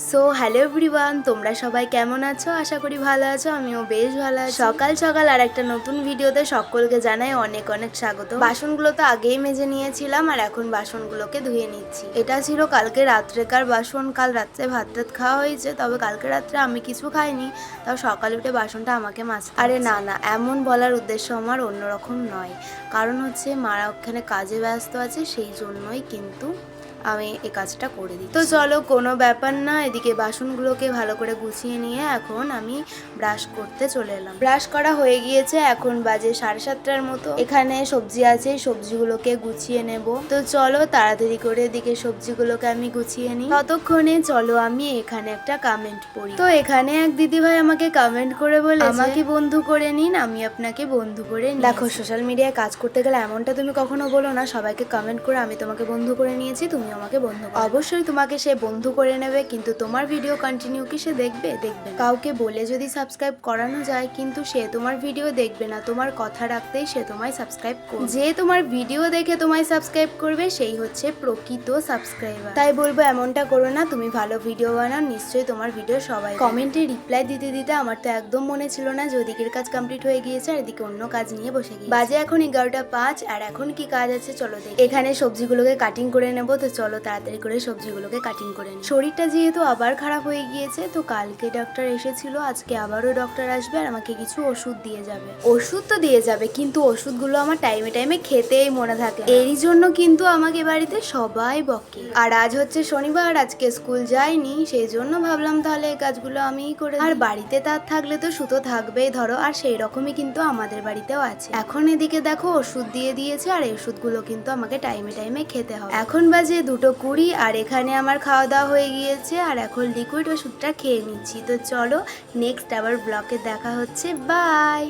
So hello everyone, তোমরা সবাই কেমন আছো? আশা করি ভালো আছো। আমিও বেশ ভালো আছি। সকাল সকাল আর একটা নতুন ভিডিওতে সকলকে জানাই অনেক অনেক স্বাগত। বাসনগুলো তো আগেই মেজে নিয়েছিলাম আর এখন বাসনগুলোকে ধুয়ে নিচ্ছি। এটা ছিল কালকে রাত্রেকার বাসন। কাল রাত্রে ভাত টাত খাওয়া হয়েছে, তবে কালকে রাত্রে আমি কিছু খাইনি, তাও সকালে উঠে বাসনটা আমাকে মাজতে। আরে না না, এমন বলার উদ্দেশ্য আমার অন্যরকম নয়। কারণ হচ্ছে মারা ওখানে কাজে ব্যস্ত আছে, সেই জন্যই কিন্তু আমি এই কাজটা করে দিই। তো চলো, কোনো ব্যাপার না। এদিকে বাসনগুলোকে ভালো করে গুছিয়ে নিয়ে এখন আমি ব্রাশ করতে চলে এলাম। ব্রাশ করা হয়ে গিয়েছে, এখন বাজে 7:30টার মতো। এখানে সবজি আছে, সবজিগুলোকে গুছিয়ে নেব। তো চলো তাড়াতাড়ি করে এদিকে সবজিগুলোকে আমি গুছিয়ে নিই। ততক্ষণে চলো আমি এখানে একটা কমেন্ট পড়ি। তো এখানে এক দিদিভাই আমাকে কমেন্ট করে বলে, আমাকে বন্ধু করে নিন, আমি আপনাকে বন্ধু করে নিই। দেখো, সোশ্যাল মিডিয়ায় কাজ করতে গেলে এমনটা তুমি কখনো বলো না সবাইকে কমেন্ট করে আমি তোমাকে বন্ধু করে নিয়েছি, তুমি আমাকে বন্ধু করো। অবশ্যই তোমাকে সে বন্ধু করে নেবে, কিন্তু তোমার ভিডিও কন্টিনিউ কি সে দেখবে? দেখবে না। কাউকে বলে যদি সাবস্ক্রাইব করানো যায়, কিন্তু সে তোমার ভিডিও দেখবে না, তোমার কথা রাখতেই সে তোমায় সাবস্ক্রাইব করবে। যে তোমার ভিডিও দেখে তোমায় সাবস্ক্রাইব করবে সেই হচ্ছে প্রকৃত সাবস্ক্রাইবার। তাই বলবো এমনটা করো না। তুমি ভালো ভিডিও বানাও, নিশ্চয়ই তোমার ভিডিও সবাই। কমেন্টে রিপ্লাই দিতে দিতে আমার তো একদম মনে ছিল না যে ওদিকের কাজ কমপ্লিট হয়ে গিয়েছে আর এদিকে অন্য কাজ নিয়ে বসে গিয়েছি। বাজে এখন 11:05 আর এখন কি কাজ আছে চলো দেখি। এখানে সবজিগুলোকে কাটিং করে নেবো, তো চলো তাড়াতাড়ি করে সবজিগুলোকে কাটিং করে নিই। শরীরটা যেহেতু আবার খারাপ হয়ে গিয়েছে, তো কালকে ডক্টর এসেছিল, আজকে আবারও ডক্টর আসবে আর আমাকে কিছু ওষুধ দিয়ে যাবে। ওষুধ তো দিয়ে যাবে, কিন্তু ওষুধগুলো আমার টাইমে টাইমে খেতেই মনে থাকে। এরই জন্য কিন্তু আমাকে বাড়িতে সবাই বকে। আর আজ হচ্ছে শনিবার, আজকে স্কুল যাইনি, সেই জন্য ভাবলাম তাহলে এই কাজগুলো আমিই করে। আর বাড়িতে তার থাকলে তো সুতো থাকবেই ধরো, আর সেই রকমই কিন্তু আমাদের বাড়িতেও আছে। এখন এদিকে দেখো ওষুধ দিয়ে দিয়েছে, আর এই ওষুধগুলো কিন্তু আমাকে টাইমে টাইমে খেতে হবে। এখন বাজে 2:20 আর এখানে আমার খাওয়া দাওয়া হয়ে গিয়েছে, আর এখন লিকুইড ওষুধটা খেয়ে নিচ্ছি। তো চলো নেক্সট আবার ব্লগে দেখা হচ্ছে, বাই।